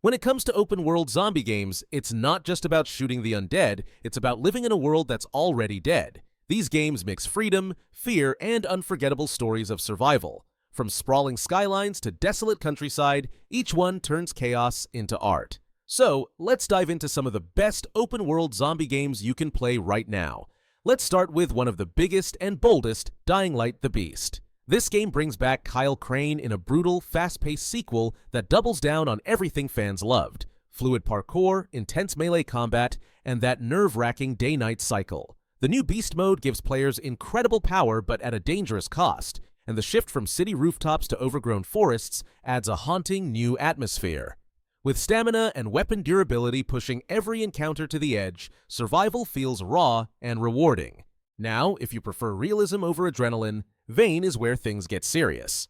When it comes to open-world zombie games, it's not just about shooting the undead, it's about living in a world that's already dead. These games mix freedom, fear, and unforgettable stories of survival. From sprawling skylines to desolate countryside, each one turns chaos into art. So, let's dive into some of the best open-world zombie games you can play right now. Let's start with one of the biggest and boldest, Dying Light: The Beast. This game brings back Kyle Crane in a brutal, fast-paced sequel that doubles down on everything fans loved: fluid parkour, intense melee combat, and that nerve-wracking day-night cycle. The new Beast mode gives players incredible power but at a dangerous cost, and the shift from city rooftops to overgrown forests adds a haunting new atmosphere. With stamina and weapon durability pushing every encounter to the edge, survival feels raw and rewarding. Now, if you prefer realism over adrenaline, Vane is where things get serious.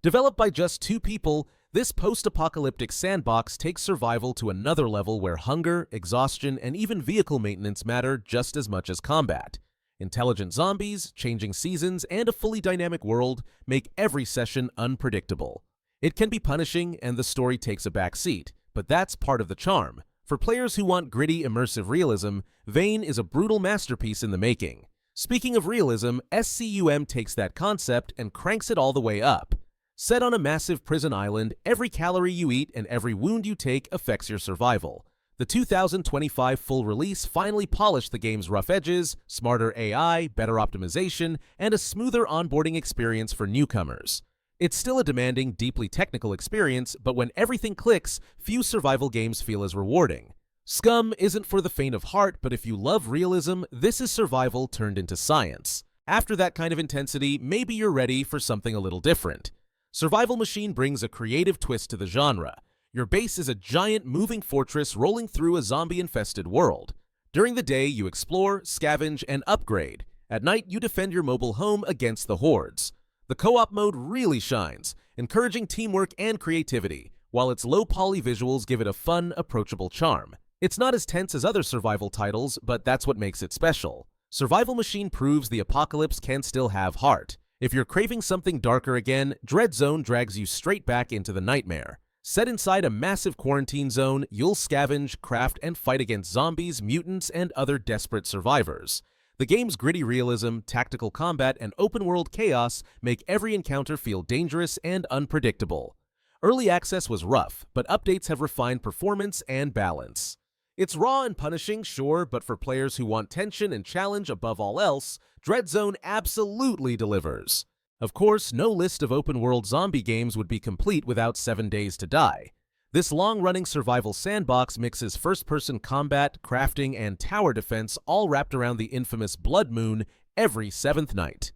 Developed by just 2 people, this post-apocalyptic sandbox takes survival to another level where hunger, exhaustion, and even vehicle maintenance matter just as much as combat. Intelligent zombies, changing seasons, and a fully dynamic world make every session unpredictable. It can be punishing and the story takes a back seat, but that's part of the charm. For players who want gritty, immersive realism, Vane is a brutal masterpiece in the making. Speaking of realism, SCUM takes that concept and cranks it all the way up. Set on a massive prison island, every calorie you eat and every wound you take affects your survival. The 2025 full release finally polished the game's rough edges, smarter AI, better optimization, and a smoother onboarding experience for newcomers. It's still a demanding, deeply technical experience, but when everything clicks, few survival games feel as rewarding. SCUM isn't for the faint of heart, but if you love realism, this is survival turned into science. After that kind of intensity, maybe you're ready for something a little different. Survival Machine brings a creative twist to the genre. Your base is a giant moving fortress rolling through a zombie-infested world. During the day, you explore, scavenge, and upgrade. At night, you defend your mobile home against the hordes. The co-op mode really shines, encouraging teamwork and creativity, while its low-poly visuals give it a fun, approachable charm. It's not as tense as other survival titles, but that's what makes it special. Survival Machine proves the apocalypse can still have heart. If you're craving something darker again, DREADZONE drags you straight back into the nightmare. Set inside a massive quarantine zone, you'll scavenge, craft, and fight against zombies, mutants, and other desperate survivors. The game's gritty realism, tactical combat, and open-world chaos make every encounter feel dangerous and unpredictable. Early access was rough, but updates have refined performance and balance. It's raw and punishing, sure, but for players who want tension and challenge above all else, DREADZONE absolutely delivers. Of course, no list of open-world zombie games would be complete without 7 Days to Die. This long-running survival sandbox mixes first-person combat, crafting, and tower defense all wrapped around the infamous Blood Moon every 7th night.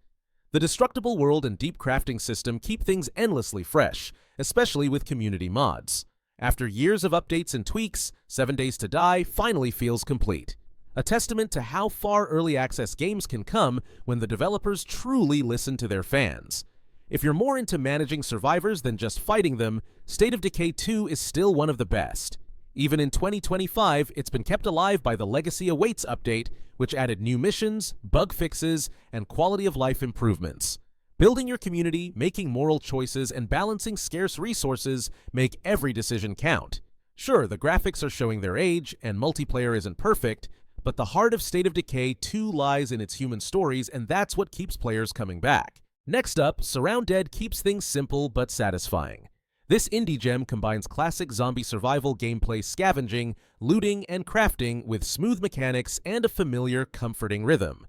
The destructible world and deep crafting system keep things endlessly fresh, especially with community mods. After years of updates and tweaks, 7 Days to Die finally feels complete. A testament to how far early access games can come when the developers truly listen to their fans. If you're more into managing survivors than just fighting them, State of Decay 2 is still one of the best. Even in 2025, it's been kept alive by the Legacy Awaits update, which added new missions, bug fixes, and quality-of-life improvements. Building your community, making moral choices, and balancing scarce resources make every decision count. Sure, the graphics are showing their age, and multiplayer isn't perfect, but the heart of State of Decay 2 lies in its human stories, and that's what keeps players coming back. Next up, SurrounDead keeps things simple but satisfying. This indie gem combines classic zombie survival gameplay scavenging, looting, and crafting with smooth mechanics and a familiar, comforting rhythm.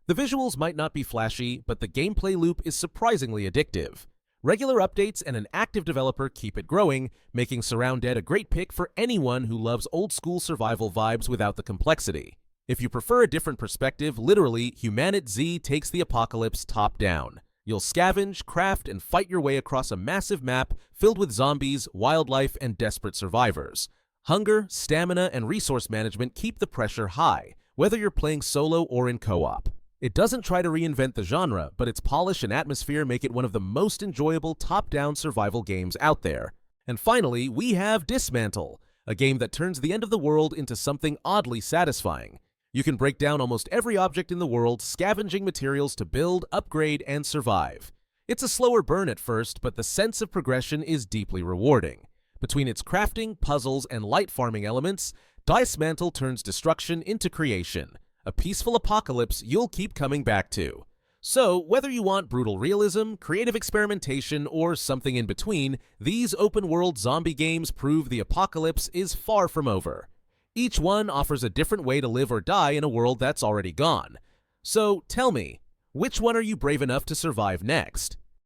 The visuals might not be flashy, but the gameplay loop is surprisingly addictive. Regular updates and an active developer keep it growing, making SurrounDead a great pick for anyone who loves old-school survival vibes without the complexity. If you prefer a different perspective, literally, HumanitZ takes the apocalypse top-down. You'll scavenge, craft, and fight your way across a massive map filled with zombies, wildlife, and desperate survivors. Hunger, stamina, and resource management keep the pressure high, whether you're playing solo or in co-op. It doesn't try to reinvent the genre, but its polish and atmosphere make it one of the most enjoyable top-down survival games out there. And finally, we have DYSMANTLE, a game that turns the end of the world into something oddly satisfying. You can break down almost every object in the world, scavenging materials to build, upgrade, and survive. It's a slower burn at first, but the sense of progression is deeply rewarding. Between its crafting, puzzles, and light farming elements, DYSMANTLE turns destruction into creation, a peaceful apocalypse you'll keep coming back to. So, whether you want brutal realism, creative experimentation, or something in between, these open-world zombie games prove the apocalypse is far from over. Each one offers a different way to live or die in a world that's already gone. So, tell me, which one are you brave enough to survive next?